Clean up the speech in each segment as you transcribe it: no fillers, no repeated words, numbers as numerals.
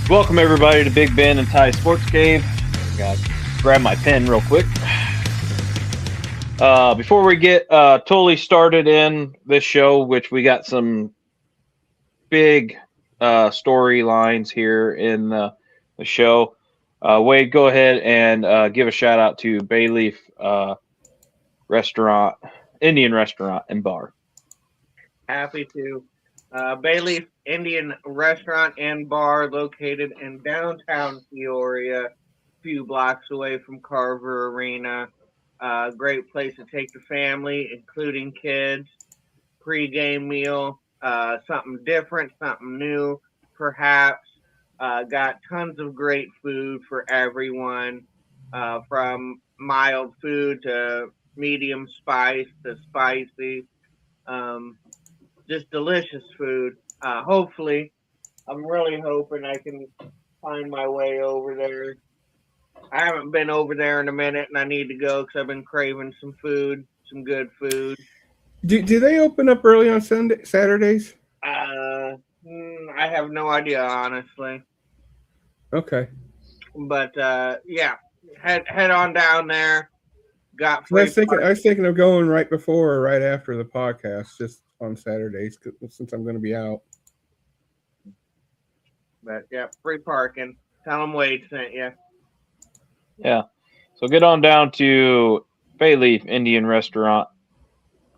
Welcome everybody to Big Ben and Ty Sports Cave. Got to grab my pen real quick. Before we get totally started in this show, which we got some big storylines here in the show. Wade, go ahead and give a shout out to Bayleaf Restaurant, Indian Restaurant and Bar. Happy to. Bayleaf Indian Restaurant and Bar located in downtown Peoria, a few blocks away from Carver Arena. Great place to take the family, including kids. Pre-game meal, something different, something new, perhaps. Got tons of great food for everyone, from mild food to medium spice to spicy. Just delicious food. Hopefully, I'm really hoping I can find my way over there. I haven't been over there in a minute, and I need to go because I've been craving some food, some good food. Do they open up early on Saturdays? I have no idea, honestly. Okay. But yeah, head on down there. Got I free. was thinking of going right before or right after the podcast, just on Saturdays, since I'm going to be out. But yeah, free parking. Tell them Wade sent you. Yeah. So get on down to Bayleaf Indian Restaurant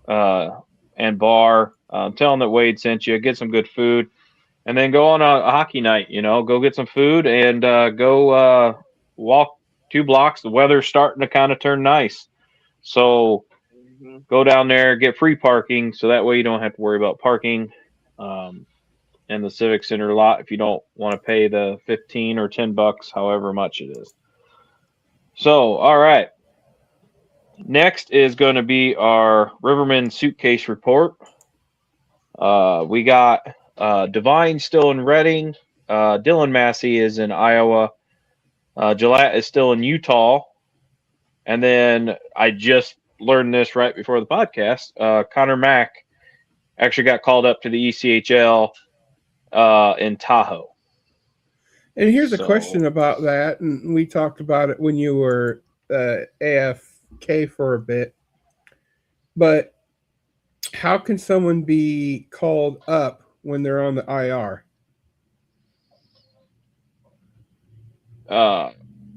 and Bar. Tell them that Wade sent you. Get some good food. And then go on a hockey night, go get some food and go walk 2 blocks. The weather's starting to kind of turn nice. So go down there, get free parking, so that way you don't have to worry about parking in the Civic Center lot if you don't want to pay the 15 or $10, however much it is. So, all right. Next is going to be our Rivermen suitcase report. We got Divine still in Reading. Dylan Massey is in Iowa. Gillette is still in Utah. And then I just learned this right before the podcast. Connor Mack actually got called up to the ECHL in Tahoe. And here's a question about that. And we talked about it when you were AFK for a bit. But how can someone be called up when they're on the IR?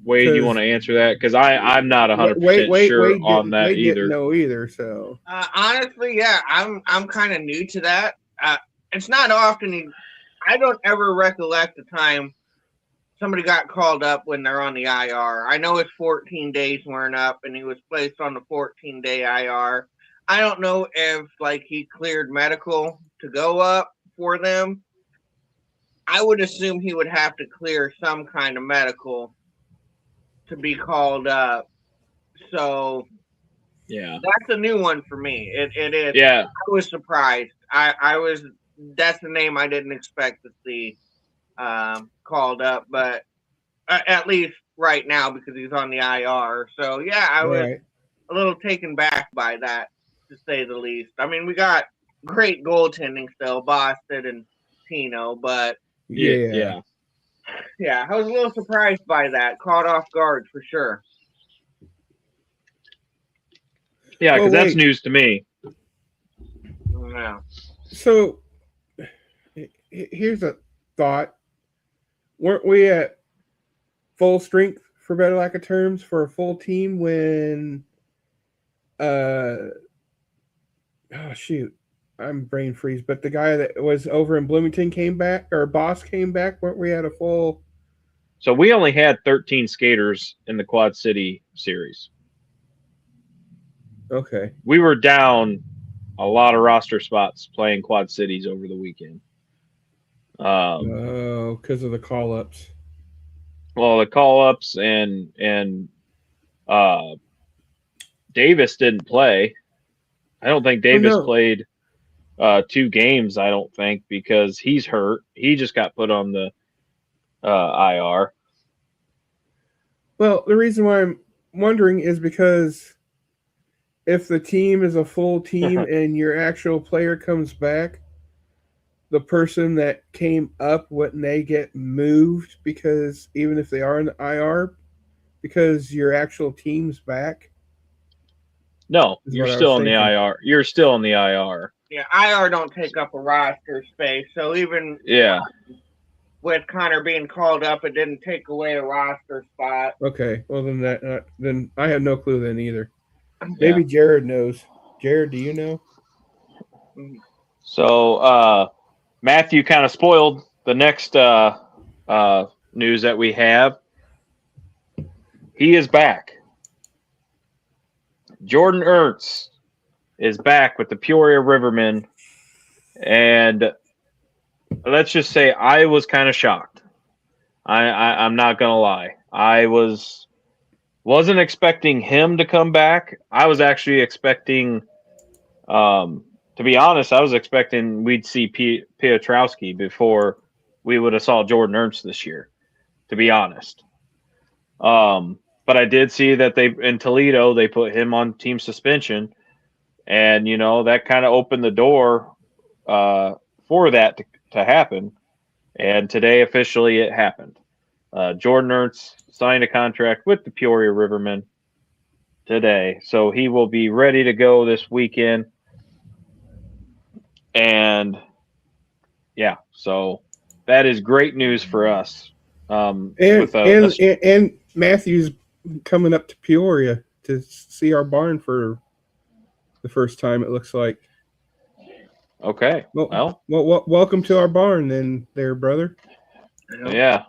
Wade, do you want to answer that? Because I'm not 100% sure on that either. Didn't know either. So honestly, yeah, I'm kind of new to that. It's not often. I don't ever recollect the time somebody got called up when they're on the IR. I know his 14 days weren't up, and he was placed on the 14-day IR. I don't know if he cleared medical to go up for them. I would assume he would have to clear some kind of medical to be called up. So yeah, that's a new one for me. It is. Yeah, I was surprised. I was. That's the name I didn't expect to see called up, but at least right now because he's on the IR. So yeah, I was a little taken back by that, to say the least. I mean, we got great goaltending still, Boston and Tino, but yeah, I was a little surprised by that. Caught off guard for sure. Yeah, because that's news to me. Yeah. So here's a thought. Weren't we at full strength, for better lack of terms, for a full team when I'm brain freeze, but the guy that was over in Bloomington came back, or Boss came back? Weren't we at a full? So we only had 13 skaters in the Quad City series. Okay. We were down a lot of roster spots playing Quad Cities over the weekend. Because of the call-ups. Well, the call-ups and Davis didn't play. I don't think Davis played 2 games, I don't think, because he's hurt. He just got put on the IR. Well, the reason why I'm wondering is because if the team is a full team and your actual player comes back, the person that came up, wouldn't they get moved because even if they are in the IR, because your actual team's back? No, Is you're what I was still in the thinking. IR. You're still in the IR. Yeah, IR don't take up a roster space, so even Yeah. with Connor being called up, it didn't take away a roster spot. Okay, well then I have no clue then either. Yeah. Maybe Jared knows. Jared, do you know? So Matthew kind of spoiled the next news that we have. He is back. Jordan Ernst is back with the Peoria Rivermen, and let's just say I was kind of shocked. I'm not gonna lie. Wasn't expecting him to come back. I was actually expecting, to be honest, I was expecting we'd see Piotrowski before we would have saw Jordan Ernst this year. To be honest, but I did see that they in Toledo they put him on team suspension, and that kind of opened the door for that to happen. And today officially it happened. Jordan Ernst signed a contract with the Peoria Rivermen today, so he will be ready to go this weekend. And yeah, so that is great news for us. And With and Matthew's coming up to Peoria to see our barn for the first time. It looks like. okay, well, Welcome to our barn, then, there, brother. yeah.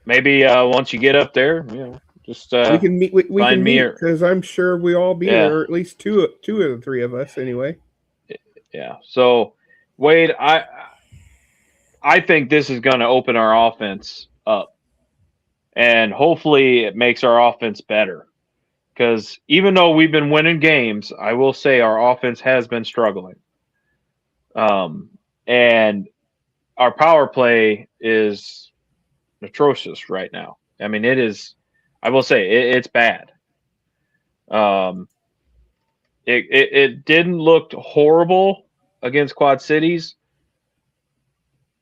Maybe once you get up there, just We can meet. We find can me meet because I'm sure we all be Yeah. there. Or at least two of the three of us, anyway. Yeah. So, Wade, I think this is going to open our offense up, and hopefully it makes our offense better. Because even though we've been winning games, I will say our offense has been struggling. And our power play is atrocious right now. I mean, it is. I will say it's bad. It didn't look horrible against Quad Cities,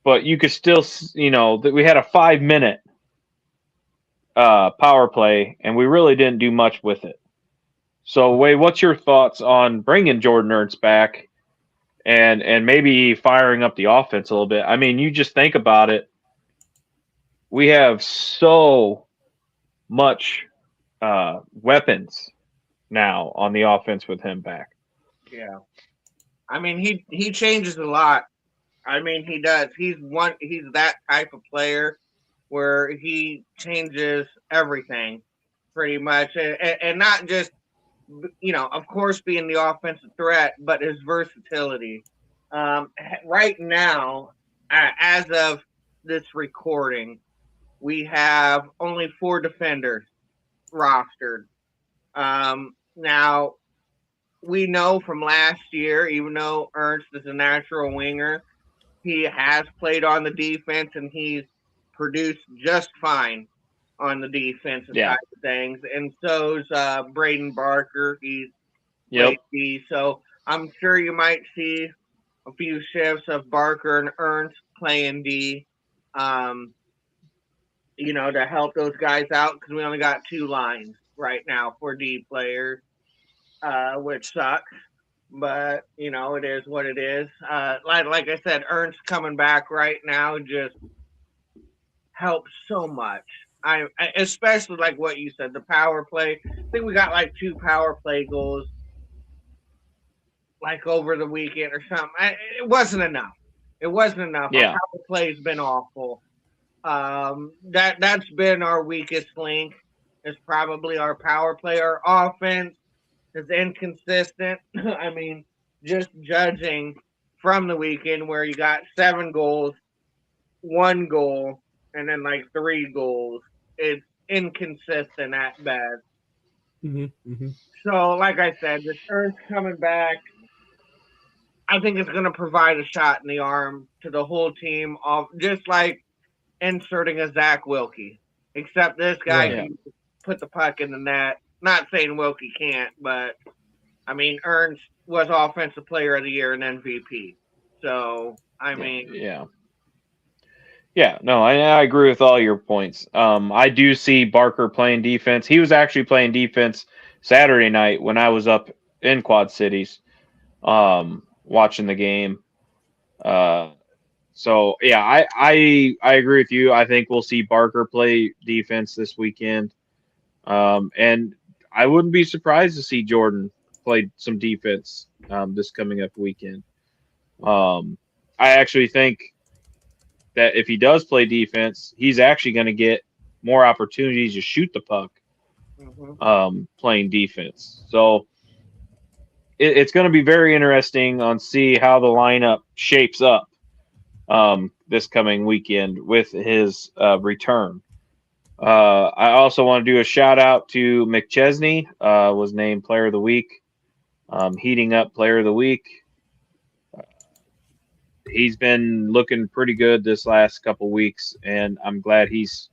but you could still, that we had a 5-minute power play, and we really didn't do much with it. So, Wade, what's your thoughts on bringing Jordan Ernst back and maybe firing up the offense a little bit? I mean, you just think about it. We have so much weapons now on the offense with him back. Yeah, I mean he changes a lot. I mean he does. He's that type of player where he changes everything pretty much, and not just of course being the offensive threat, but his versatility. Right now, as of this recording, we have only 4 defenders rostered. Now, we know from last year, even though Ernst is a natural winger, he has played on the defense and he's produced just fine on the defensive side of things. And so's Braden Barker. He's played D. So I'm sure you might see a few shifts of Barker and Ernst playing D, to help those guys out because we only got 2 lines right now for D players, which sucks. But it is what it is. Like I said, Ernst coming back right now just helps so much. I especially like what you said, the power play. I think we got like 2 power play goals, like over the weekend or something. It wasn't enough. It wasn't enough. Yeah. Our power play's been awful. That's been our weakest link. Is probably our power play. Our offense is inconsistent. I mean, just judging from the weekend where you got 7 goals, 1 goal, and then like 3 goals. It's inconsistent at best. So, like I said, this Ernst coming back, I think it's going to provide a shot in the arm to the whole team, just like inserting a Zach Wilkie. Except this guy can put the puck in the net. Not saying Wilkie can't, but I mean, Ernst was Offensive Player of the Year and MVP. So, I mean, Yeah, no, I agree with all your points. I do see Barker playing defense. He was actually playing defense Saturday night when I was up in Quad Cities, watching the game. So yeah, I agree with you. I think we'll see Barker play defense this weekend, and I wouldn't be surprised to see Jordan play some defense this coming up weekend. I actually think that if he does play defense, he's actually going to get more opportunities to shoot the puck playing defense. So it's going to be very interesting on see how the lineup shapes up this coming weekend with his return. I also want to do a shout out to McChesney, was named Player of the Week, heating up Player of the Week. He's been looking pretty good this last couple weeks, and I'm glad he's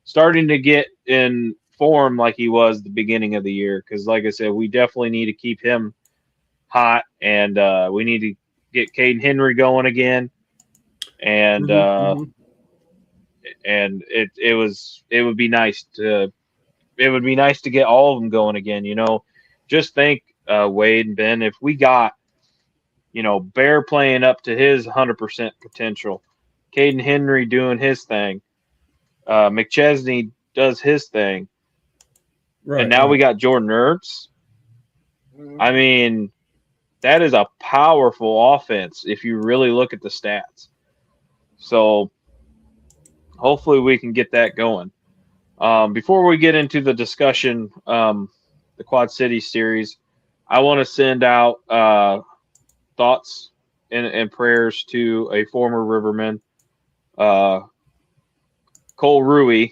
starting to get in form like he was the beginning of the year. Because, like I said, we definitely need to keep him hot, and we need to get Caden Henry going again. And and it would be nice to get all of them going again. You know, just think, Wade and Ben, if we got, you know, Bear playing up to his 100% potential, Caden Henry doing his thing, McChesney does his thing, and now we got Jordan Ertz. I mean, that is a powerful offense if you really look at the stats. So hopefully we can get that going. Before we get into the discussion, the Quad City series, I want to send out thoughts and prayers to a former Riverman. Cole Rui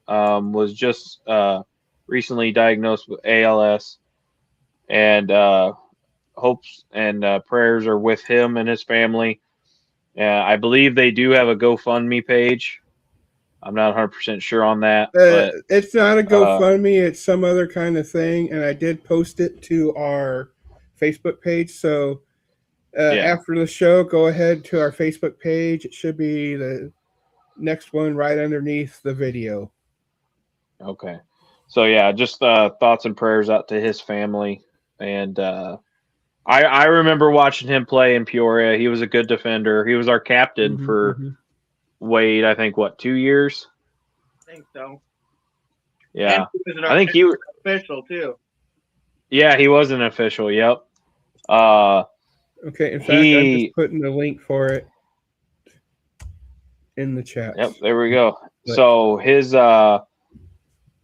was just recently diagnosed with ALS, and hopes and prayers are with him and his family. I believe they do have a GoFundMe page. I'm not 100% sure on that. But it's not a GoFundMe. It's some other kind of thing, and I did post it to our Facebook page. So after the show, go ahead to our Facebook page. It should be the next one right underneath the video. Okay. So, yeah, just thoughts and prayers out to his family. And I remember watching him play in Peoria. He was a good defender. He was our captain for Wade, I think, 2 years? I think so. Yeah. I think he was official, too. Yeah, he was an official, yep. Okay, in fact, I'm just putting the link for it in the chat. Yep, there we go. So his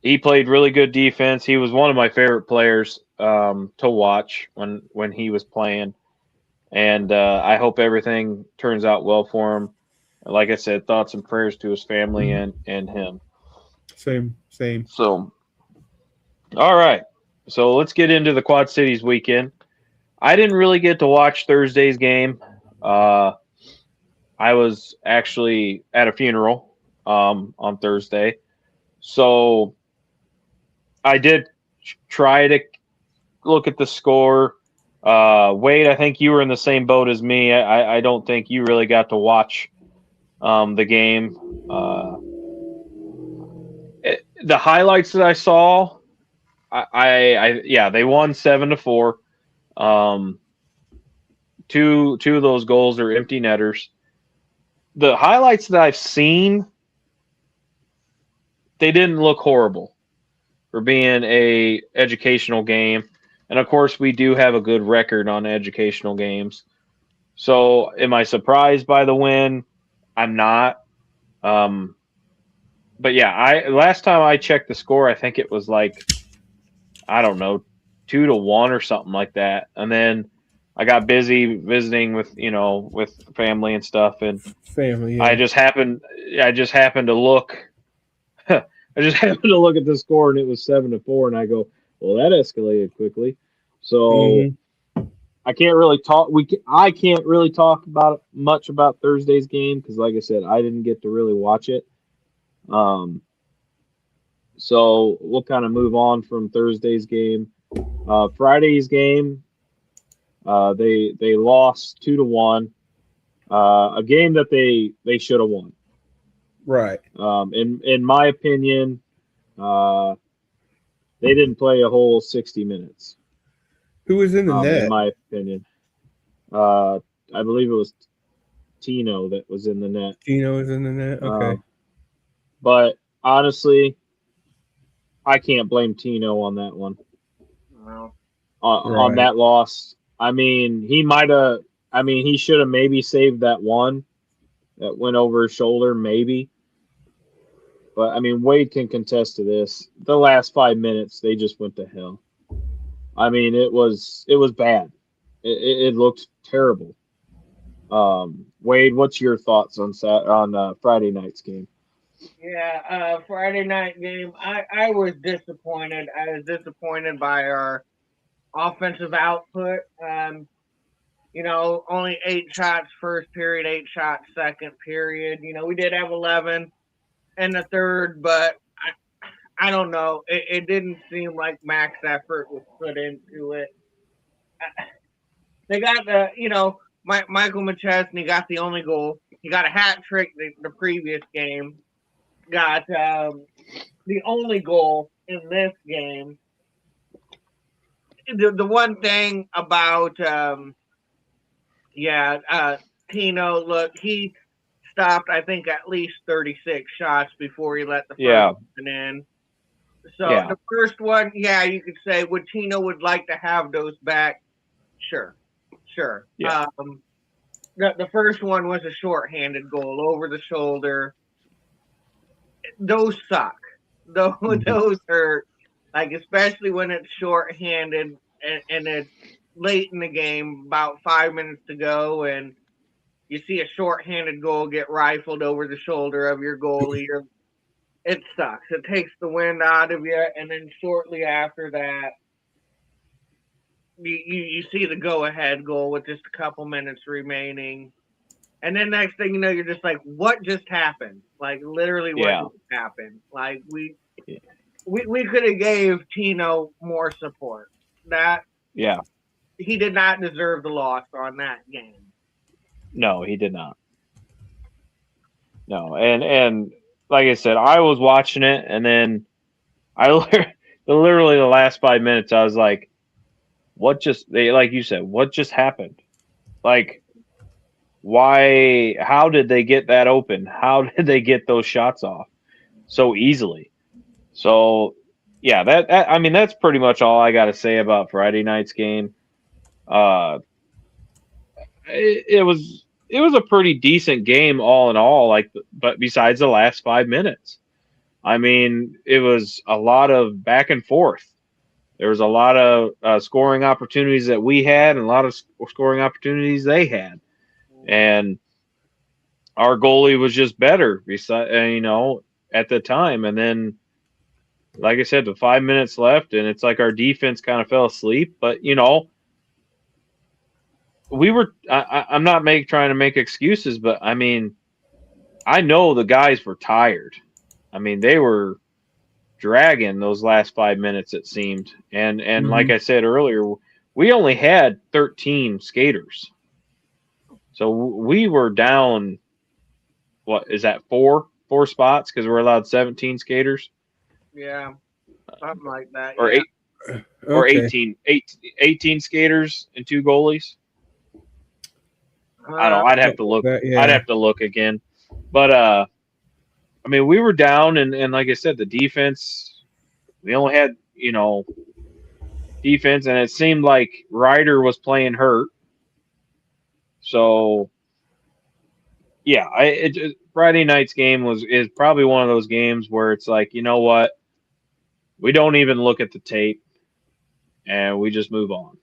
he played really good defense. He was one of my favorite players to watch when he was playing, and I hope everything turns out well for him. Like I said, thoughts and prayers to his family and him. Same. So, all right. So let's get into the Quad Cities weekend. I didn't really get to watch Thursday's game. I was actually at a funeral on Thursday. So I did try to look at the score. Wade, I think you were in the same boat as me. I don't think you really got to watch the game. The highlights that I saw, they won 7-4. Two of those goals are empty netters. The highlights that I've seen, they didn't look horrible for being a educational game. And of course, we do have a good record on educational games. So am I surprised by the win? I'm not. But yeah, last time I checked the score, I think it was like, I don't know, 2-1 or something like that. And then I got busy visiting with family and stuff, and I just happened to look. I just happened to look at the score, and it was 7-4, and I go, well, that escalated quickly. So I can't really talk. I can't really talk much about Thursday's game because, like I said, I didn't get to really watch it. So we'll kind of move on from Thursday's game. Friday's game, they lost 2-1. A game that they should have won. Right. In my opinion, they didn't play a whole 60 minutes. Who was in the In net? my opinion, I believe it was Tino that was in the net. Tino was in the net. Okay. But honestly, I can't blame Tino on that one. Well, On that loss, I mean, he might have. I mean, he should have maybe saved that one that went over his shoulder, maybe. But I mean, Wade can contest to this. The last 5 minutes, they just went to hell. I mean, it was bad. It looked terrible. Wade, what's your thoughts on Friday night's game? yeah, Friday night game. I was disappointed. I was disappointed by our offensive output. Only 8 shots first period, 8 shots second period. We did have 11 in the third, but I don't know. It didn't seem like max effort was put into it. They got Michael McChesney got the only goal. He got a hat trick the previous game. Got the only goal in this game. The one thing about Tino, look, he stopped I think at least 36 shots before he let the first one in. So the first one, you could say would Tino would like to have those back. Sure. Yeah. The first one was a shorthanded goal over the shoulder. Those suck. Those hurt. Like, especially when it's shorthanded and it's late in the game, about 5 minutes to go, and you see a shorthanded goal get rifled over the shoulder of your goalie. It sucks. It takes the wind out of you, and then shortly after that, you see the go-ahead goal with just a couple minutes remaining. And then next thing you know, you're just like, what just happened? Like, literally what just happened? Like, we could have gave Tino more support. He did not deserve the loss on that game. No, he did not. No, and like I said, I was watching it, and then literally the last 5 minutes, I was like, like you said, what just happened? Like, why? How did they get that open? How did they get those shots off so easily? So, yeah, I mean, that's pretty much all I got to say about Friday night's game. It was a pretty decent game all in all, but besides the last 5 minutes. I mean, it was a lot of back and forth. There was a lot of scoring opportunities that we had and a lot of scoring opportunities they had. And our goalie was just better at the time. And then, like I said, the 5 minutes left, and it's like our defense kind of fell asleep. But, we were I'm not trying to make excuses, but I mean, I know the guys were tired. I mean, they were dragging those last 5 minutes, it seemed. And like I said earlier, we only had 13 skaters. So we were down, what is that, four spots, because we're allowed 17 skaters? Yeah, something like that. Or yeah. 18 skaters and 2 goalies. I don't know. I'd have to look. I'd have to look again. But I mean, we were down, and like I said, the defense. We only had defense, and it seemed like Ryder was playing hurt. So yeah, Friday night's game is probably one of those games where it's like, you know what, we don't even look at the tape, and we just move on.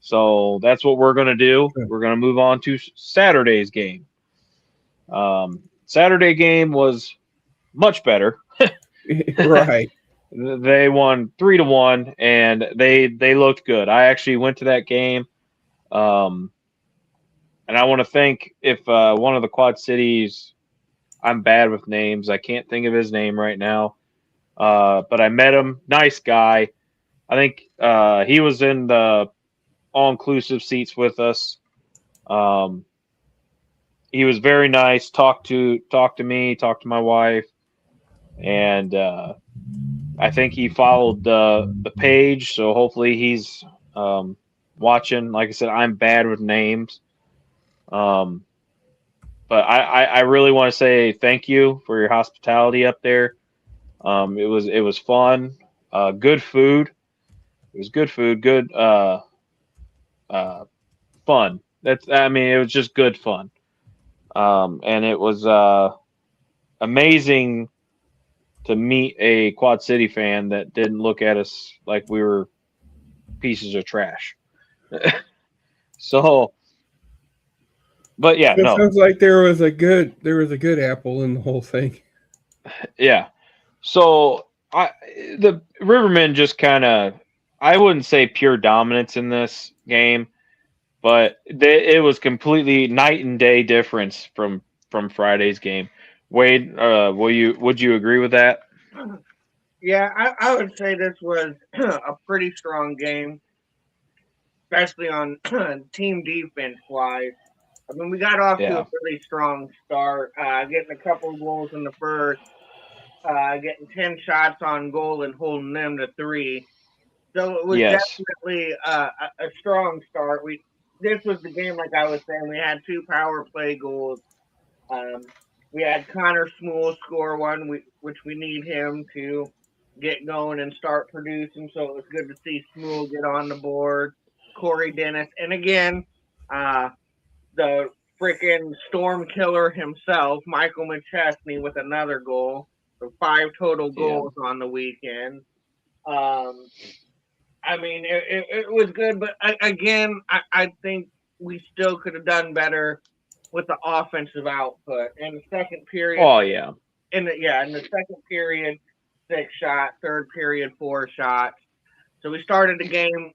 So that's what we're going to do. We're going to move on to Saturday's game. Saturday game was much better. Right. They won 3-1, and they looked good. I actually went to that game, and I want to thank one of the Quad Cities. I'm bad with names. I can't think of his name right now, but I met him. Nice guy. I think he was in the all-inclusive seats with us. he was very nice. Talked to me, talked to my wife, and I think he followed the page. So hopefully he's watching. Like I said, I'm bad with names. Um, but I really want to say thank you for your hospitality up there. It was fun. Good food. It was good food. Good uh, fun. It was just good fun. And it was amazing to meet a Quad City fan that didn't look at us like we were pieces of trash. So, but yeah, It no, sounds like there was a good apple in the whole thing. yeah. So the Rivermen just kind of, I wouldn't say pure dominance in this game, but it was completely night and day difference from Friday's game. Wade, would you agree with that? Yeah, I would say this was a pretty strong game, especially on team defense wise. I mean, we got off to a Yeah. really strong start, getting a couple of goals in the first, getting 10 shots on goal and holding them to three. So it was Yes. definitely a strong start. This was the game, like I was saying, we had two power play goals. Um, we had Connor Smool score one, which we need him to get going and start producing. So it was good to see Smool get on the board. Corey Dennis, and again, uh, the freaking storm killer himself, Michael McChesney, with another goal. So five total Yeah. goals on the weekend. Um, I mean, it was good, but I think we still could have done better with the offensive output. In the second period, Oh yeah. in the second period, 6 shot, third period, 4 shots. So we started the game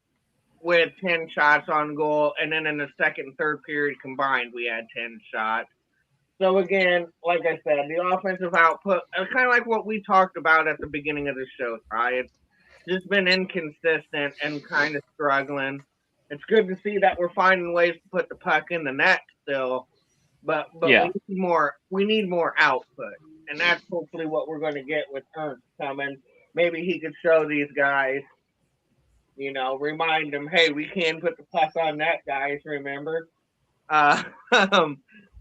with 10 shots on goal, and then in the second and third period combined, we had 10 shots. So again, like I said, the offensive output, kind of like what we talked about at the beginning of the show, Ty. It's just been inconsistent and kind of struggling. It's good to see that we're finding ways to put the puck in the net still, but Yeah. we need more output, and that's hopefully what we're going to get with Ernst coming. Maybe he could show these guys, remind them, hey, we can put the puck on net, guys. Remember, uh,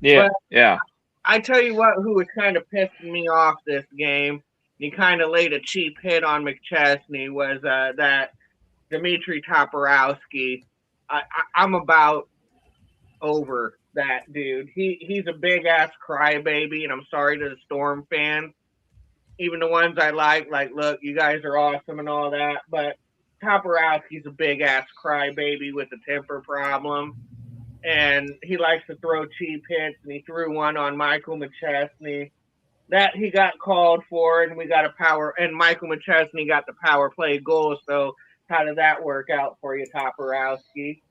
Yeah. but Yeah. I tell you what, who was kind of pissing me off this game. He kind of laid a cheap hit on McChesney. Was that Dmitry Toporowski? I'm about over that dude. He's a big ass crybaby, and I'm sorry to the Storm fans, even the ones I like, look, you guys are awesome and all that, but Toporowski's a big ass crybaby with a temper problem, and he likes to throw cheap hits, and he threw one on Michael McChesney that he got called for, and we got and Michael McChesney got the power play goal. So how did that work out for you, Toporowski?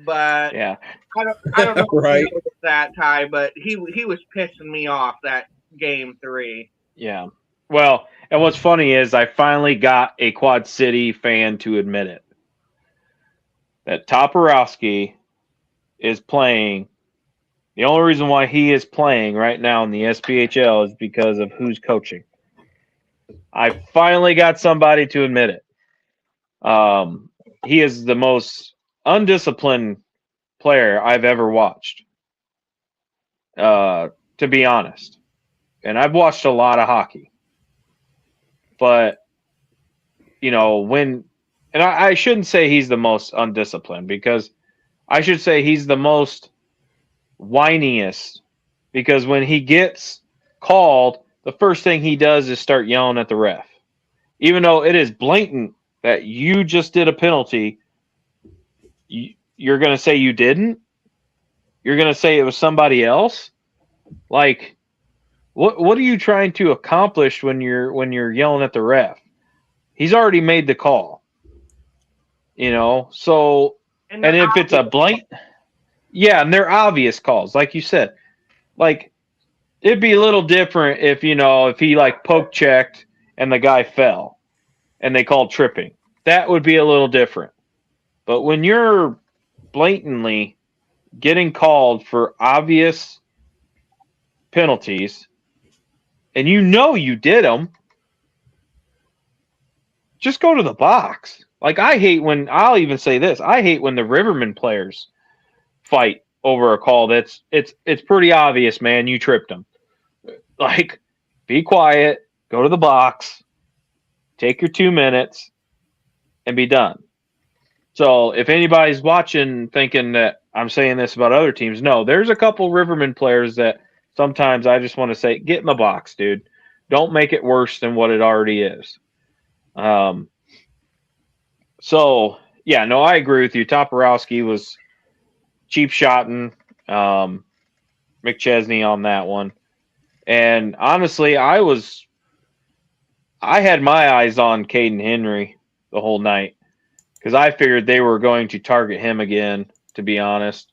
But Yeah. I don't know if you Right. noticed that, Ty, but he was pissing me off that game three. Yeah. Well, and what's funny is I finally got a Quad City fan to admit it. That Toporowski is playing. The only reason why he is playing right now in the SPHL is because of who's coaching. I finally got somebody to admit it. He is the most undisciplined player I've ever watched. To be honest, and I've watched a lot of hockey, but and I shouldn't say he's the most undisciplined because I should say he's the most whiniest because when he gets called, the first thing he does is start yelling at the ref. Even though it is blatant that you just did a penalty, you're going to say you didn't? You're going to say it was somebody else? Like what are you trying to accomplish when you're yelling at the ref? He's already made the call. So And and they're if it's a obvious. blank, yeah, and they're obvious calls, like you said. Like it'd be a little different if he like poke checked and the guy fell and they called tripping. That would be a little different. But when you're blatantly getting called for obvious penalties, and you know you did them, just go to the box. Like, I hate when, I'll even say this, I hate when the Rivermen players fight over a call that's it's pretty obvious, man, you tripped them. Like, be quiet, go to the box, take your 2 minutes, and be done. So if anybody's watching thinking that I'm saying this about other teams, no, there's a couple Rivermen players that sometimes I just want to say, get in the box, dude. Don't make it worse than what it already is. So, yeah, no, I agree with you. Toporowski was cheap shotting McChesney on that one. And honestly, I had my eyes on Caden Henry the whole night because I figured they were going to target him again, to be honest,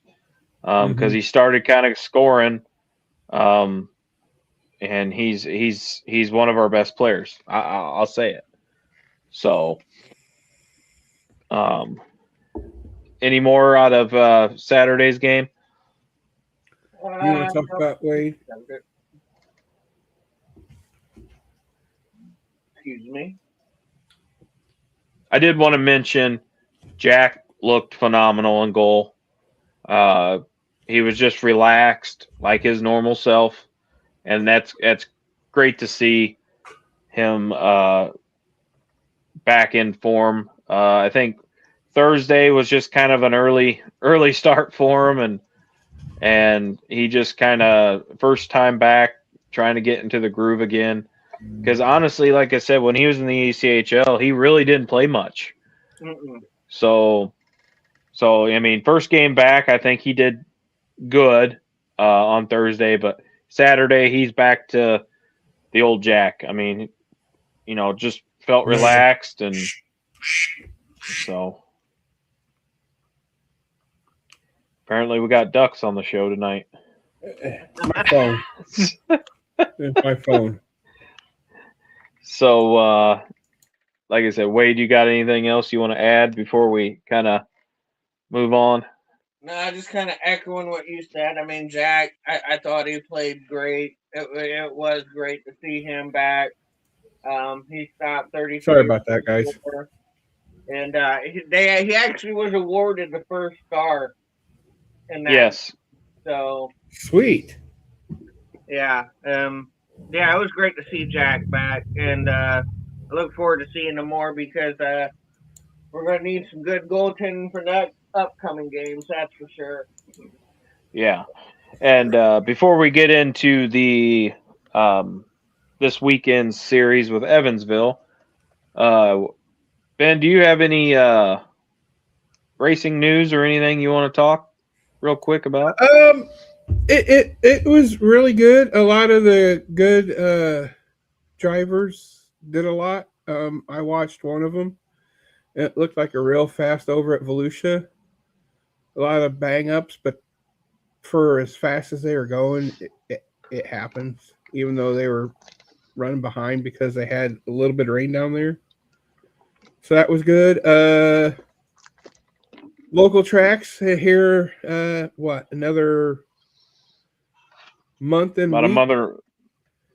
because he started kind of scoring, and he's one of our best players. I'll say it. So, any more out of Saturday's game? You want to talk about Wade? Excuse me. I did want to mention Jack looked phenomenal in goal. He was just relaxed, like his normal self, and that's great to see him back in form. I think Thursday was just kind of an early start for him, and he just kind of first time back, trying to get into the groove again. Because honestly, like I said, when he was in the ECHL, he really didn't play much. So I mean, first game back, I think he did good on Thursday, but Saturday he's back to the old Jack. I mean, just felt relaxed, and so apparently we got ducks on the show tonight. My phone. It's my phone. So, like I said, Wade, you got anything else you want to add before we kind of move on? No, just kind of echoing what you said. I mean, Jack, I thought he played great. It was great to see him back. He stopped 30. Sorry about that, guys. And he actually was awarded the first star in that. Yes. So sweet. Yeah. Yeah, it was great to see Jack back, and I look forward to seeing him more because we're going to need some good goaltending for that upcoming games. That's for sure. Yeah. And before we get into the this weekend's series with Evansville, Ben, do you have any racing news or anything you want to talk real quick about? It was really good. A lot of the good drivers did a lot. I watched one of them. It looked like a real fast over at Volusia. A lot of bang ups, but for as fast as they were going, it happens. Even though they were running behind because they had a little bit of rain down there. So that was good. Local tracks here. Another month and about a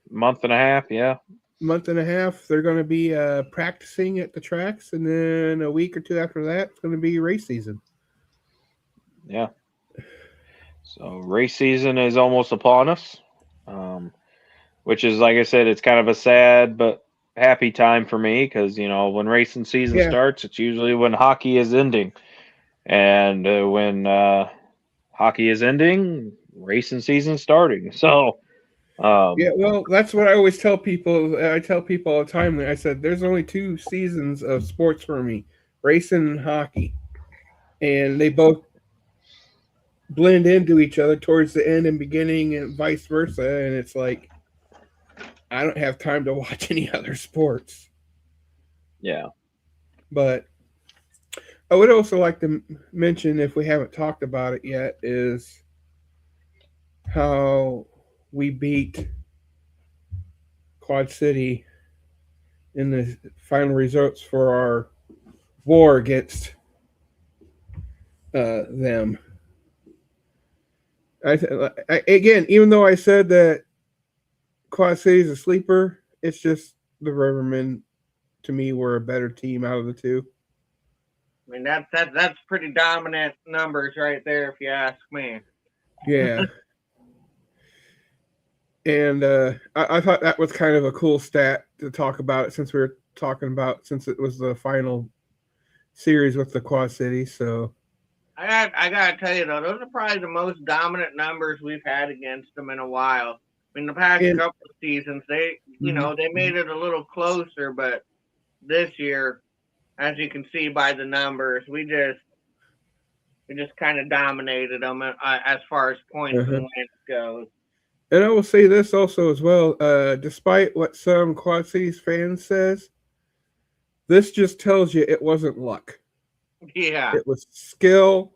month and a half, yeah. Month and a half. They're going to be practicing at the tracks, and then a week or two after that, it's going to be race season. Yeah. So race season is almost upon us, which is, like I said, it's kind of a sad but happy time for me because, when racing season starts, it's usually when hockey is ending. And when hockey is ending, racing season's starting. So, well, that's what I always tell people. I tell people all the time. I said, there's only 2 seasons of sports for me, racing and hockey. And they both blend into each other towards the end and beginning and vice versa. And it's like, I don't have time to watch any other sports. Yeah. But I would also like to mention, if we haven't talked about it yet, is how we beat Quad City in the final results for our war against them. Again, even though I said that Quad City's a sleeper. It's just the Rivermen, to me, were a better team out of the two. I mean, that's pretty dominant numbers right there, if you ask me. Yeah. And I thought that was kind of a cool stat to talk about since we were talking about since it was the final series with the Quad Cities. So I gotta tell you though, those are probably the most dominant numbers we've had against them in a while. In the past and couple of seasons, they mhm, they made it a little closer, but this year, as you can see by the numbers, we just kind of dominated them as far as points and uh-huh. wins goes. And I will say this also as well. Despite what some Quad Cities fans says, this just tells you it wasn't luck. Yeah. It was skill.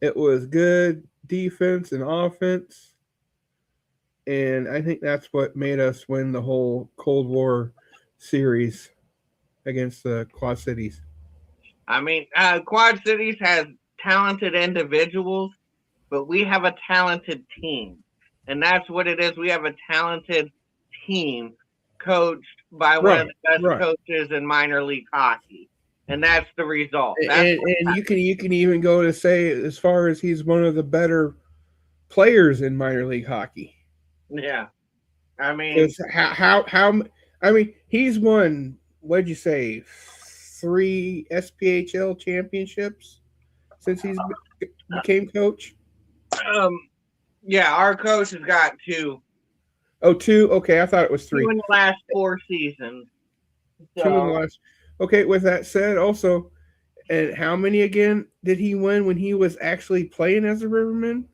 It was good defense and offense. And I think that's what made us win the whole Cold War series against the Quad Cities. I mean, Quad Cities has talented individuals, but we have a talented team. And that's what it is. We have a talented team coached by one of Right, the best right. coaches in minor league hockey. And that's the result. That's And you can even go to say as far as he's one of the better players in minor league hockey. yeah. I mean, Because how I mean he's won what'd you say 3 SPHL championships since he's became coach. um, yeah, our coach has got Oh, two. Okay, I thought it was two three. in the last 4 seasons. Two in the So last. Okay, with that said, also, and how many again did he win when he was actually playing as a Riverman?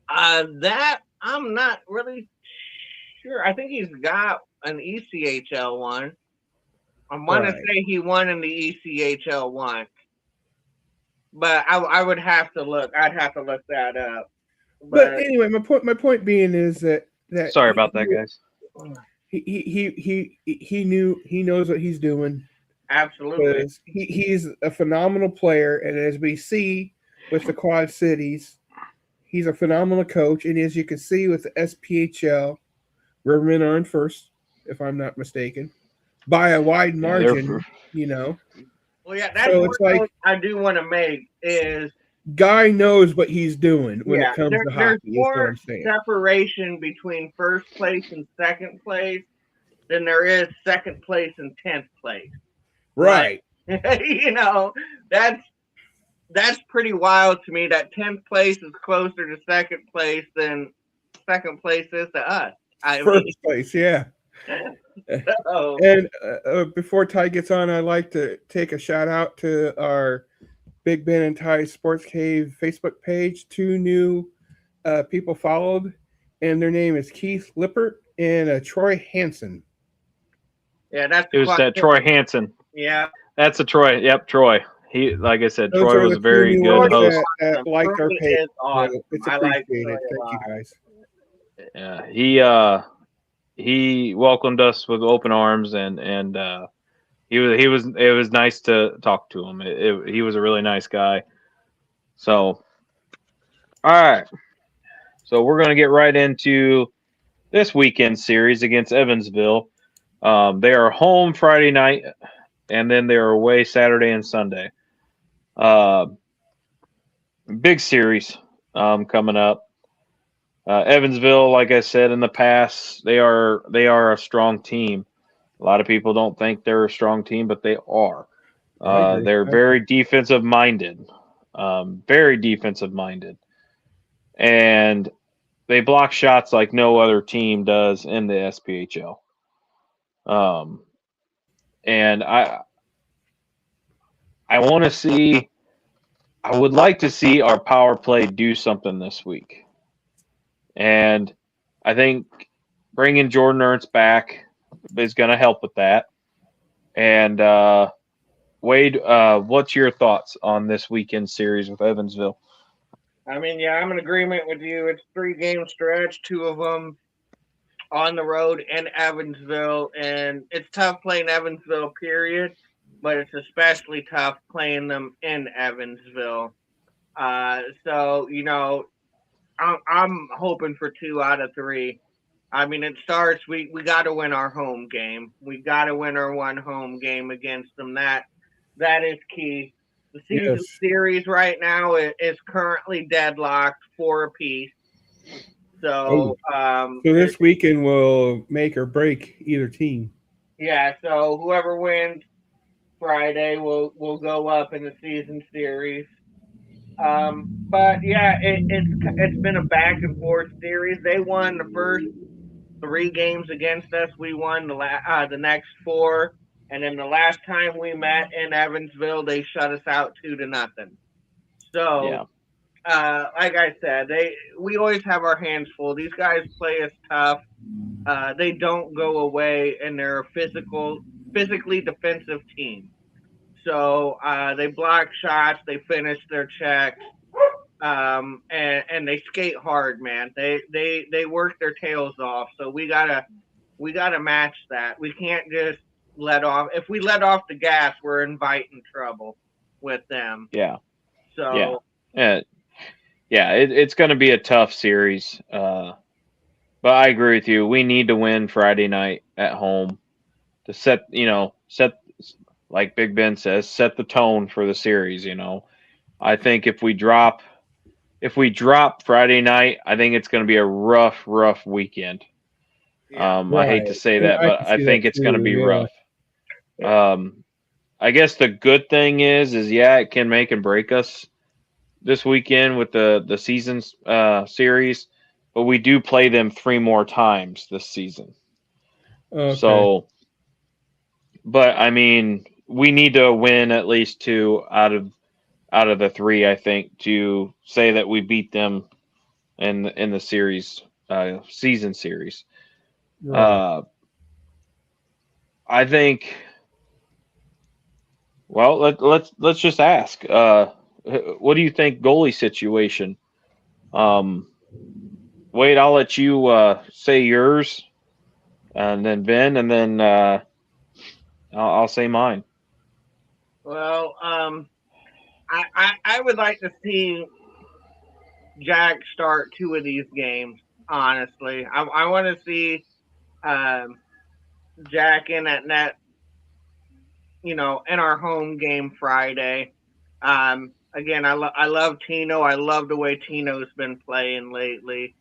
that I'm not really sure. I think he's got an ECHL one. I want to Right. say he won in the ECHL one, but I would have to look. I'd have to look that up. But But anyway, my point being is that Sorry about that, guys. he knows what he's doing absolutely, because he's a phenomenal player, and as we see with the Quad Cities, he's a phenomenal coach, and as you can see with the SPHL, Rivermen are in first, if I'm not mistaken, by a wide Yeah, they're margin. You know, well, yeah. That's so one it's like note I do want to make is Guy knows what he's doing when it yeah. comes to There's hockey. Is what more I'm saying. separation between first place and second place than there is second place and 10th place. Like Right. that's pretty wild to me that 10th place is closer to second place than second place is to us. I mean, First place, yeah. oh, And before Ty gets on, I'd like to take a shout out to our Big Ben and Ty Sports Cave Facebook page. Two new people followed, and their name is Keith Lippert and Troy Hansen. yeah, that's It was Troy Hansen. Yeah, That's a Troy. Yep, Troy. He, like I said, Those Troy are was the a two very new good ones host. that liked our Troy page. is awesome. So it's I like Troy appreciated. a Thank you, lot. guys. Yeah, he welcomed us with open arms, and he was it was nice to talk to him. He was a really nice guy. So all right, so we're gonna get right into this weekend series against Evansville. They are home Friday night, and then they are away Saturday and Sunday. Uh, Big series coming up. Evansville, like I said in the past, they are a strong team. A lot of people don't think they're a strong team, but they are. I agree. They're very defensive minded, very defensive minded, and they block shots like no other team does in the SPHL. Um, and I want to see. I would like to see our power play do something this week, and I think bringing Jordan Ernst back is going to help with that. And Wade, what's your thoughts on this weekend series with Evansville? I mean, yeah, I'm in agreement with you. It's 3 game stretch, 2 of them on the road in Evansville, and it's tough playing Evansville, period. But it's especially tough playing them in Evansville. So I'm hoping for 2 out of 3. I mean, it starts. We got to win our home game. We got to win our one home game against them. That is key. The season Yes. series right now is currently deadlocked 4 apiece. Oh, So so this weekend will make or break either team. yeah. So whoever wins Friday will go up in the season series. But yeah, it's been a back and forth series. They won the first 3 games against us. We won the next 4, and then the last time we met in Evansville, they shut us out 2-0. So, Yeah. like I said, we always have our hands full. These guys play us tough. They don't go away, and they're a physically defensive team. So they block shots, they finish their checks, and they skate hard, man. They work their tails off. So we gotta match that. We can't just let off. If we let off the gas, we're inviting trouble with them. Yeah. Yeah. So Uh, yeah. It's going to be a tough series. But I agree with you. We need to win Friday night at home to set, like Big Ben says, set the tone for the series. I think if we drop Friday night, I think it's going to be a rough weekend. yeah, I hate to Right. say And that, I but can I see that think it's going to be too. rough. yeah, Um, I guess the good thing is yeah, it can make and break us this weekend with the season's series, but we do play them 3 more times this season. Yeah. Okay. So, but I mean, we need to win at least 2 out of the 3, I think, to say that we beat them in the series season series. Right. Uh, I think. Well, let's just ask. What do you think goalie situation? Um, Wade, I'll let you say yours, and then Ben, and then I'll say mine. well, I would like to see Jack start 2 of these games. Honestly, I want to see um, Jack in at net, in our home game Friday. Again, I love Tino. I love the way Tino's been playing lately.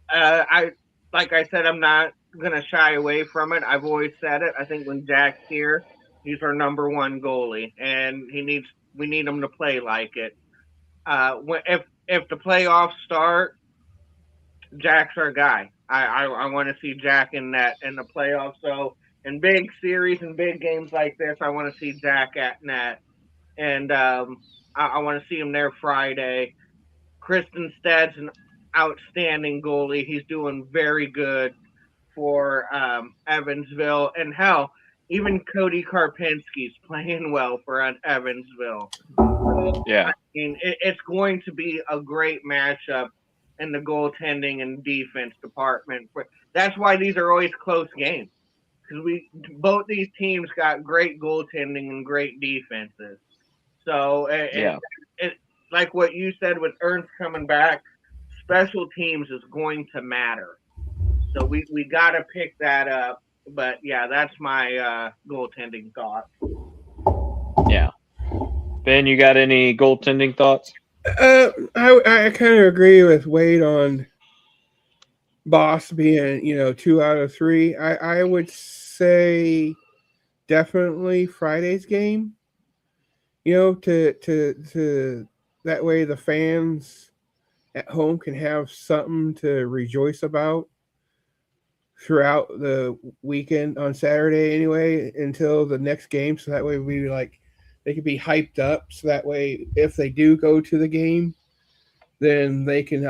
I Like I said, I'm not gonna shy away from it. I've always said it. I think when Jack's here, he's our number one goalie, and we need him to play like it. If the playoffs start, Jack's our guy. I want to see Jack in the playoffs. So in big series and big games like this, I want to see Jack at net, and I want to see him there Friday. Kristen Stead's an outstanding goalie. He's doing very good for Evansville, and hell, even Cody Karpinski's playing well for Evansville. So I Yeah, mean, it's going to be a great matchup in the goaltending and defense department. That's why these are always close games because we both these teams got great goaltending and great defenses. So yeah, it like what you said with Ernst coming back, special teams is going to matter. So we got to pick that up. But yeah, that's my goaltending thought. yeah. Ben, you got any goaltending thoughts? I kind of agree with Wade on Boss being 2 out of 3. I would say definitely Friday's game. To that way the fans at home can have something to rejoice about throughout the weekend on Saturday anyway until the next game. So that way they could be hyped up. So that way if they do go to the game, then they can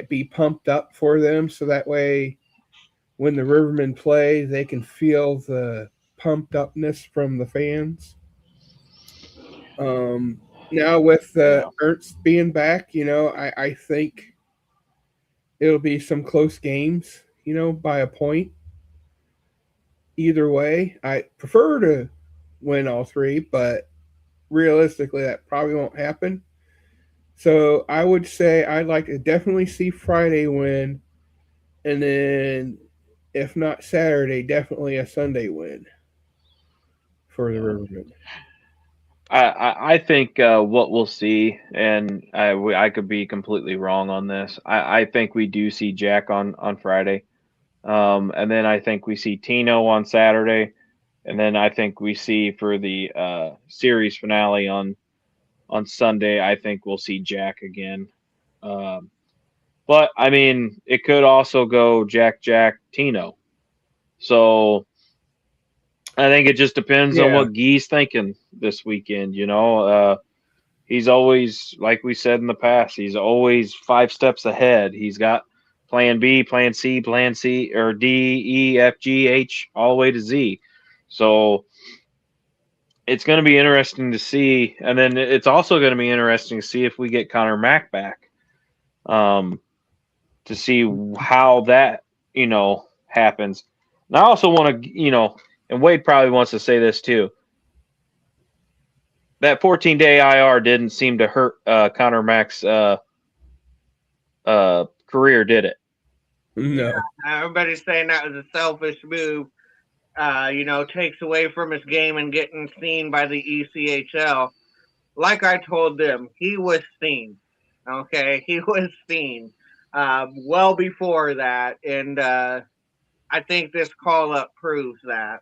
be pumped up for them. So that way when the Rivermen play, they can feel the pumped upness from the fans. Um, Now with Yeah, Ernst being back, I think it'll be some close games, by a point. Either way, I prefer to win all 3, but realistically, that probably won't happen. So I would say I'd like to definitely see Friday win, and then if not Saturday, definitely a Sunday win for the Rivermen. I think what we'll see, and I could be completely wrong on this. I think we do see Jack on Friday, and then I think we see Tino on Saturday, and then I think we see for the series finale on Sunday. I think we'll see Jack again. Um, but I mean, it could also go Jack Tino. So I think it just depends on Yeah, what Guy's thinking this weekend. He's always, like we said in the past, he's always 5 steps ahead. He's got plan B, plan C, or D, E, F, G, H, all the way to Z. So it's going to be interesting to see. And then it's also going to be interesting to see if we get Connor Mack back, to see how that, happens. And I also want to, and Wade probably wants to say this too. That 14-day IR didn't seem to hurt Connor Mack's career, did it? no, Everybody's saying that was a selfish move. Takes away from his game and getting seen by the ECHL. Like I told them, he was seen. Okay, he was seen well before that, and I think this call up proves that.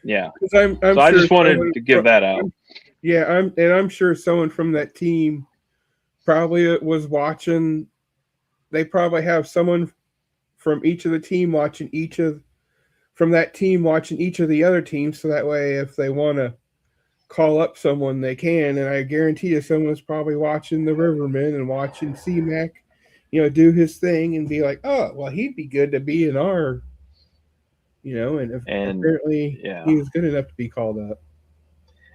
Yeah. because I'm So I sure just wanted someone. to give that out. Yeah, I'm sure someone from that team probably was watching. They probably have someone from each of the team watching each of from that team watching each of the other teams, so that way if they want to call up someone they can. And I guarantee you someone's probably watching the Rivermen and watching C-Mac, do his thing and be like, oh well, he'd be good to be in our, and if, And apparently yeah. he was good enough to be called up.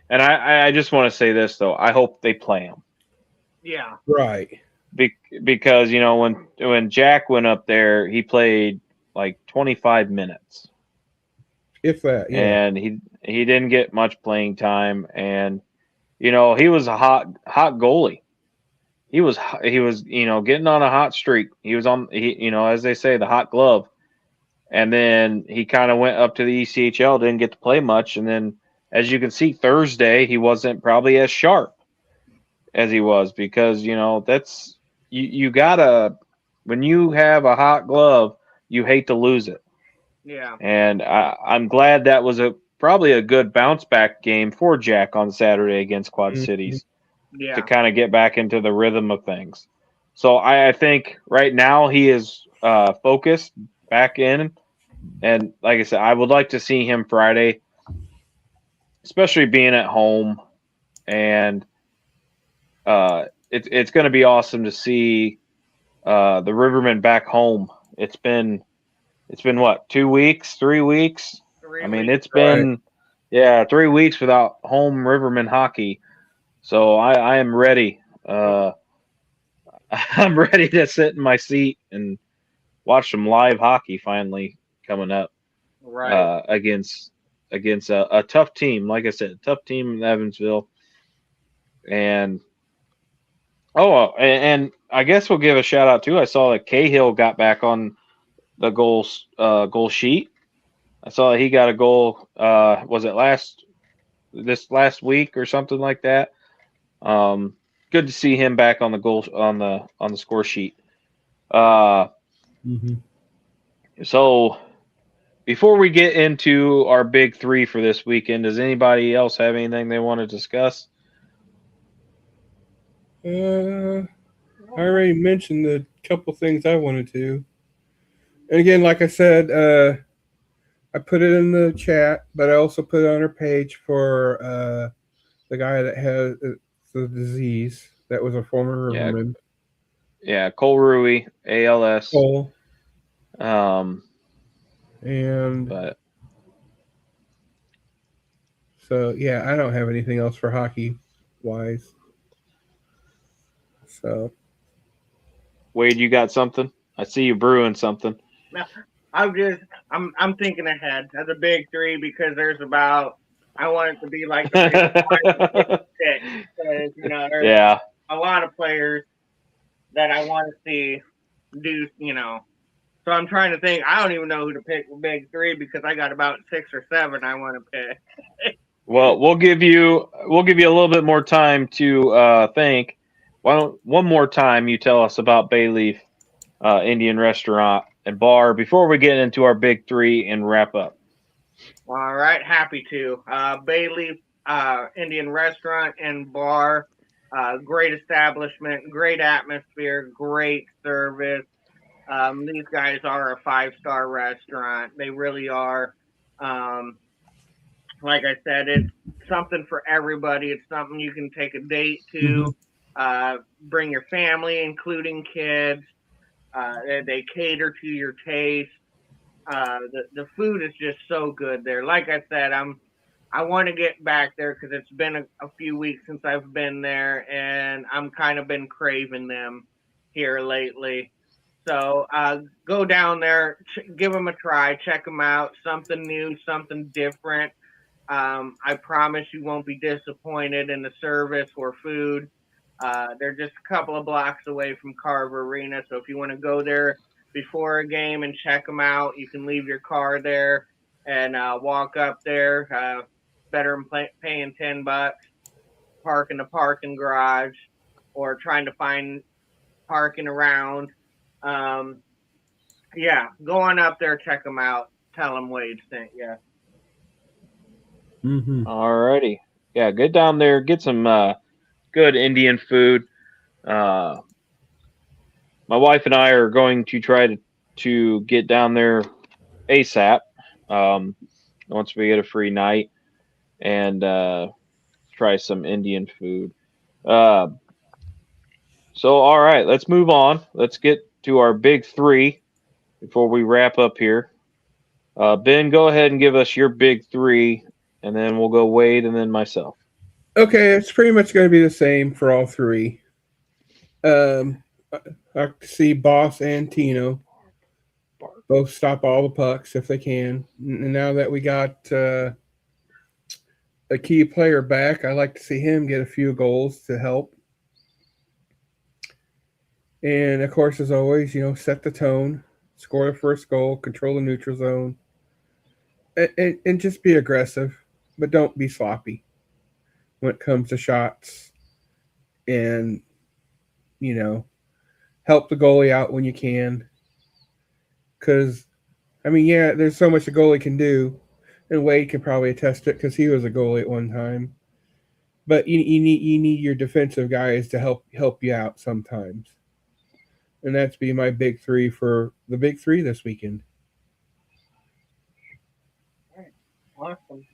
And I just want to say this though. I hope they play him. Yeah. Right. Because when Jack went up there, he played like 25 minutes, If that, yeah. and he didn't get much playing time. And he was a hot goalie. He was getting on a hot streak. He was on as they say, the hot glove. And then he kind of went up to the ECHL, didn't get to play much, and then as you can see Thursday, he wasn't probably as sharp as he was, because that's you gotta, when you have a hot glove, you hate to lose it. Yeah. And I'm glad that was probably a good bounce back game for Jack on Saturday against Quad Mhm. Cities, to Yeah. kind of get back into the rhythm of things. So I think right now he is focused back in, and like I said, I would like to see him Friday, especially being at home. And it's going to be awesome to see the Rivermen back home. It's been what, 2 weeks, 3 weeks? I mean, 3 weeks. it's Right. been 3 weeks without home Rivermen hockey. So I am ready. I'm ready to sit in my seat and watch some live hockey finally coming up Right. against a tough team. Like I said, a tough team in Evansville. And and I guess we'll give a shout out too. I saw that Cahill got back on the goal sheet. I saw that he got a goal. Was it this last week or something like that? Good to see him back on the goal on the score sheet. Uh, Mhm. so before we get into our big three for this weekend, does anybody else have anything they want to discuss? I already mentioned the couple things I wanted to. And again, like I said, I put it in the chat, but I also put it on our page for the guy that has the disease that was a former Yeah, Riverman. yeah, Cole Rui, ALS. Cole. Um, And but so, yeah, I don't have anything else for hockey wise. So, Wade, you got something? I see you brewing something. Now, I'm thinking ahead as a big three, because there's about, I want it to be like the big 5 to 6, because there's Yeah, a lot of players that I want to see do So I'm trying to think. I don't even know who to pick for big three because I got about 6 or 7 I want to pick. Well, we'll give you a little bit more time to think. Why don't one more time you tell us about Bayleaf Indian Restaurant and Bar before we get into our big three and wrap up. All right, happy to. Bayleaf Indian Restaurant and Bar, great establishment, great atmosphere, great service. These guys are a 5-star restaurant. They really are. Um, like I said, it's something for everybody. It's something you can take a date Mm-hmm. to, bring your family, including kids. They cater to your taste. The food is just so good there. Like I said, I want to get back there because it's been a few weeks since I've been there, and I'm kind of been craving them here lately. So go down there, give them a try, check them out. Something new, something different. I promise you won't be disappointed in the service or food. They're just a couple of blocks away from Carver Arena, so if you want to go there before a game and check them out, you can leave your car there and walk up there. Better than paying $10, park in the parking garage, or trying to find parking around. Um, yeah, go on up there, check them out. Tell them Wade sent you. Mm-hmm. Alrighty. Yeah, get down there, get some good Indian food. Uh, my wife and I are going to try to get down there ASAP um, once we get a free night and try some Indian food. Uh, so, all right, let's move on. Let's get to our big three before we wrap up here. Ben, go ahead and give us your big three, and then we'll go Wade and then myself. Okay, it's pretty much going to be the same for all three. Um, I see Boss and Tino both stop all the pucks if they can. And now that we got a key player back, I like to see him get a few goals to help. And of course, as always, set the tone, score the first goal, control the neutral zone, and just be aggressive, but don't be sloppy when it comes to shots. And you know, help the goalie out when you can. Because, I mean, yeah, there's so much a goalie can do, and Wade can probably attest to it because he was a goalie at one time. But you need your defensive guys to help you out sometimes, and that's be my big three for the big three this weekend. Awesome.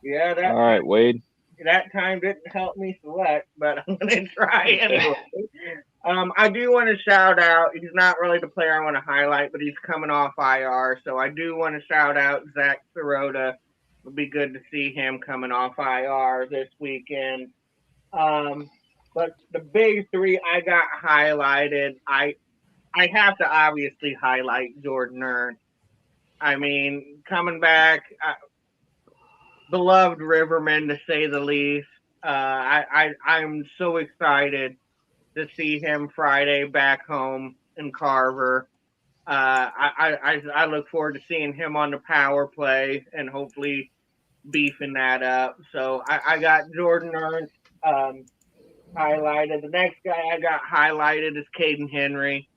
Yeah, All right, Wade. that time didn't help me select, but I'm gonna try anyway. I do want to shout out. He's not really the player I want to highlight, but he's coming off IR, so I do want to shout out Zach Sirota. It'll be good to see him coming off IR this weekend. Um, but the big three I got highlighted. I have to obviously highlight Jordan Ernst. I mean, coming back, beloved Rivermen to say the least. I'm so excited to see him Friday back home in Carver. I look forward to seeing him on the power play and hopefully beefing that up. So I got Jordan Ernst highlighted. The next guy I got highlighted is Caden Henry.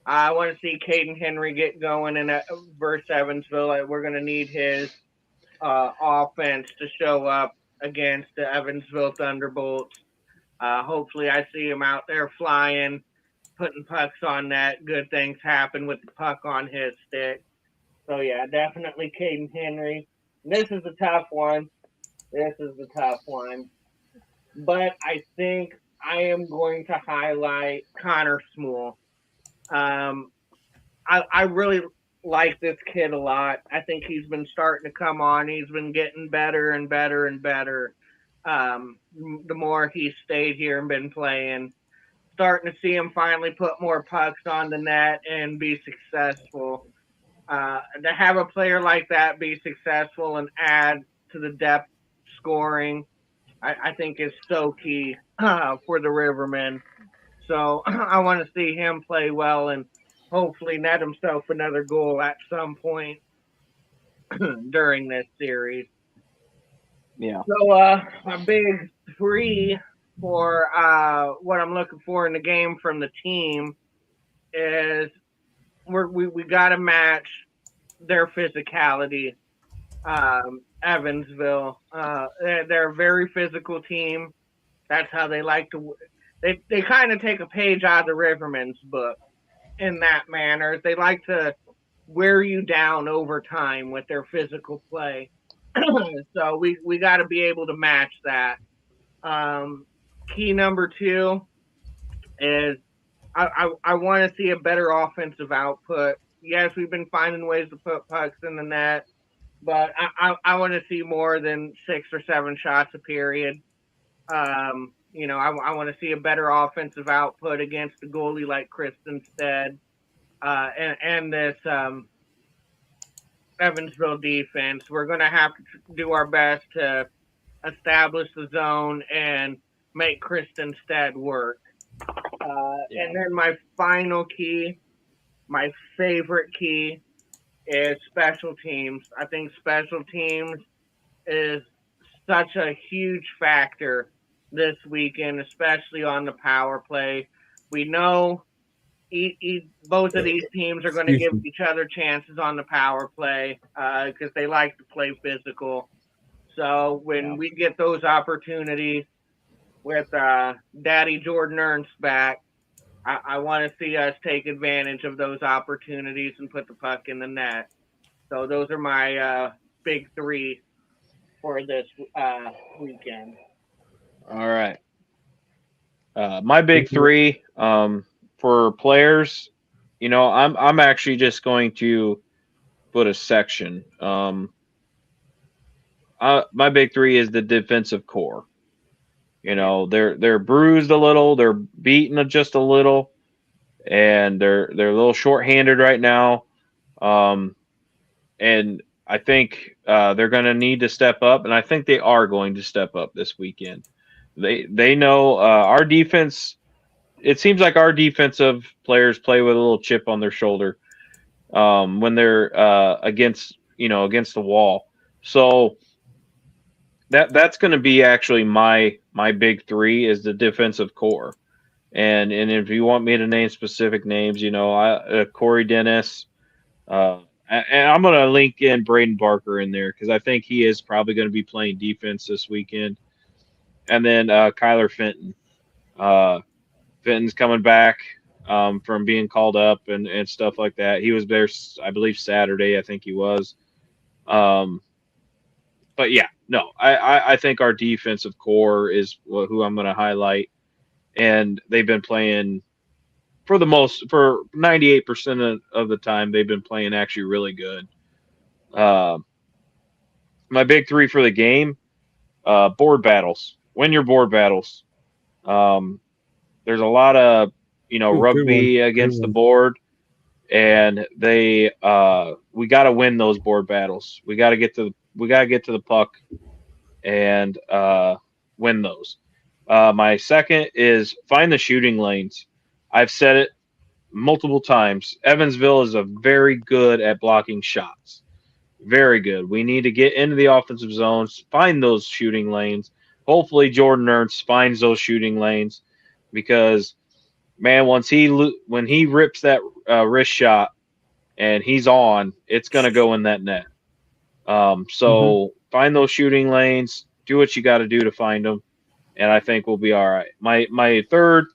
I want to see Caden Henry get going in versus Evansville. We're going to need his offense to show up against the Evansville Thunderbolts. Hopefully, I see him out there flying, putting pucks on net. Good things happen with the puck on his stick. So, yeah, definitely Caden Henry. This is a tough one. This is the tough one. But I think I am going to highlight Connor Smool. Um, I really like this kid a lot. I think he's been starting to come on. He's been getting better and better and better. The more he's stayed here and been playing, starting to see him finally put more pucks on the net and be successful. To have a player like that be successful and add to the depth scoring, I think is so key for the Rivermen. So I want to see him play well and hopefully net himself another goal at some point during this series. Yeah. So my big three for what I'm looking for in the game from the team is we got to match their physicality. Evansville, they're a very physical team. That's how they like to. They kind of take a page out of the Rivermen's book in that manner. They like to wear you down over time with their physical play. So we got to be able to match that. Um, Key number two is I want to see a better offensive output. Yes, we've been finding ways to put pucks in the net, but I want to see more than 6 or 7 shots a period. I want to see a better offensive output against a goalie like Kristen Stead and this Evansville defense. We're going to have to do our best to establish the zone and make Kristen Stead work. And then my final key, my favorite key, is special teams. I think special teams is such a huge factor this weekend, especially on the power play. We know both of these teams are going to give each other chances on the power play because they like to play physical. So when we get those opportunities with Daddy Jordan Ernst back, I want to see us take advantage of those opportunities and put the puck in the net. So those are my big three for this weekend. All right. My big three for players, I'm actually just going to put a section. My big three is the defensive core. They're bruised a little, they're beaten just a little, and they're a little short-handed right now. And I think they're going to need to step up, and I think they are going to step up this weekend. They know our defense. It seems like our defensive players play with a little chip on their shoulder when they're against the wall. So that's going to be actually my big three is the defensive core. And if you want me to name specific names, Corey Dennis, and I'm going to link in Braden Barker in there because I think he is probably going to be playing defense this weekend. And then Kyler Fenton. Fenton's coming back from being called up and stuff like that. He was there, I believe, Saturday. I think he was. But yeah, no, I think our defensive core is who I'm going to highlight, and they've been playing for 98% of the time they've been playing actually really good. My big three for the game: board battles. Win your board battles. There's a lot of rugby against the board, and we got to win those board battles. We got to get to the puck and win those. My second is find the shooting lanes. I've said it multiple times. Evansville is very good at blocking shots. Very good. We need to get into the offensive zones, find those shooting lanes. Hopefully, Jordan Ernst finds those shooting lanes because, man, when he rips that wrist shot and he's on, it's going to go in that net. So find those shooting lanes. Do what you got to do to find them, and I think we'll be all right. My third,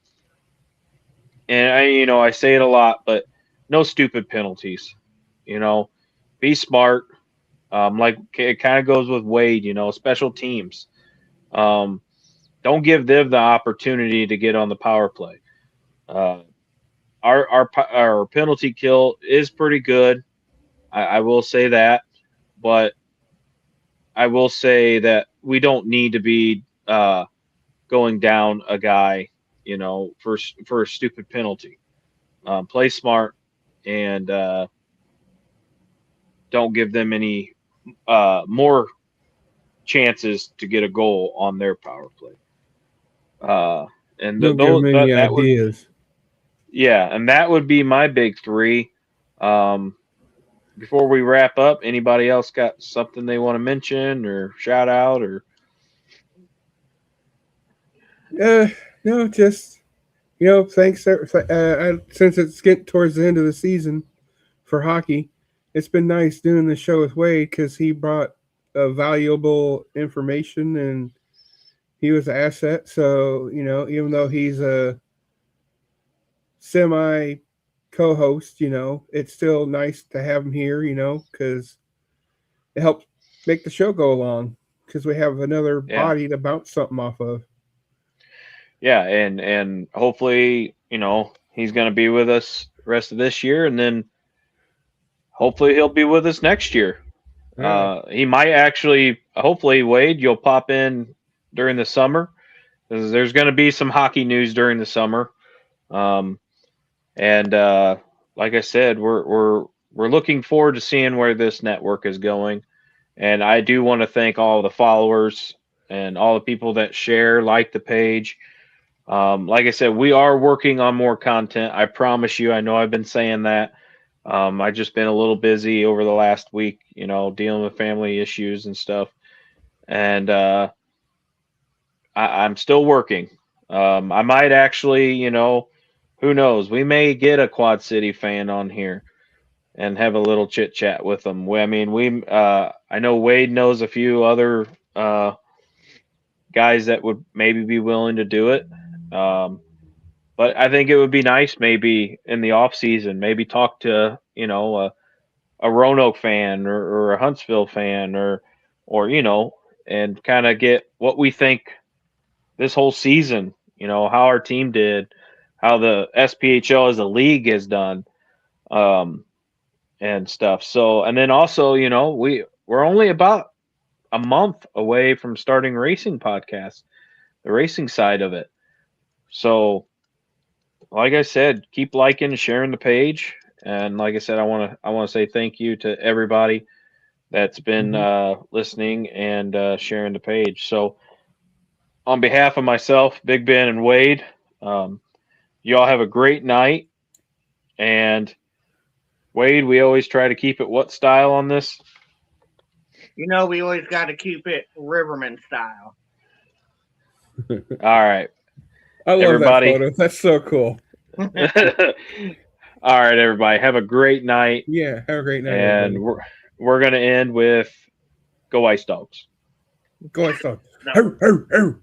and I say it a lot, but no stupid penalties. Be smart. Like it kind of goes with Wade. Special teams. Don't give them the opportunity to get on the power play. Our penalty kill is pretty good. I will say that, but I will say that we don't need to be going down a guy, for a stupid penalty. Play smart and don't give them any more chances to get a goal on their power play. And don't give them any ideas. Yeah, and that would be my big three. Um, Before we wrap up, anybody else got something they want to mention or shout out or? No, just thanks. Since it's getting towards the end of the season for hockey, it's been nice doing the show with Wade because he brought valuable information and he was an asset. So even though he's a semi co-host, it's still nice to have him here. Because it helps make the show go along because we have another Yeah, body to bounce something off of. yeah, and hopefully he's going to be with us the rest of this year, and then hopefully he'll be with us next year. Yeah. He might actually, hopefully, Wade, you'll pop in during the summer. There's going to be some hockey news during the summer, um, and like I said, we're looking forward to seeing where this network is going. And I do want to thank all the followers and all the people that share, like the page. Like I said, we are working on more content. I promise you. I know I've been saying that. I've just been a little busy over the last week, dealing with family issues and stuff. And I'm still working. I might actually, who knows? We may get a Quad City fan on here and have a little chit chat with them. I mean, I know Wade knows a few other guys that would maybe be willing to do it. Um, but I think it would be nice maybe in the off season, maybe talk to a Roanoke fan or a Huntsville fan or and kind of get what we think this whole season. How our team did, how the SPHL as a league has done, um, and stuff. So and then also we're only about a month away from starting racing podcasts, the racing side of it. So like I said, keep liking and sharing the page. And like I said, I want to say thank you to everybody that's been Mm-hmm. listening and sharing the page. So on behalf of myself, Big Ben, and Wade, um, you all have a great night. And Wade, we always try to keep it what style on this? We always got to keep it Rivermen style. All right, I love that everybody. photo. That's so cool. All right, everybody. Have a great night. Yeah. Have a great night, And everybody. we're gonna end with Go Ice Dogs. Go Ice Dog. No. Arr, arr, arr.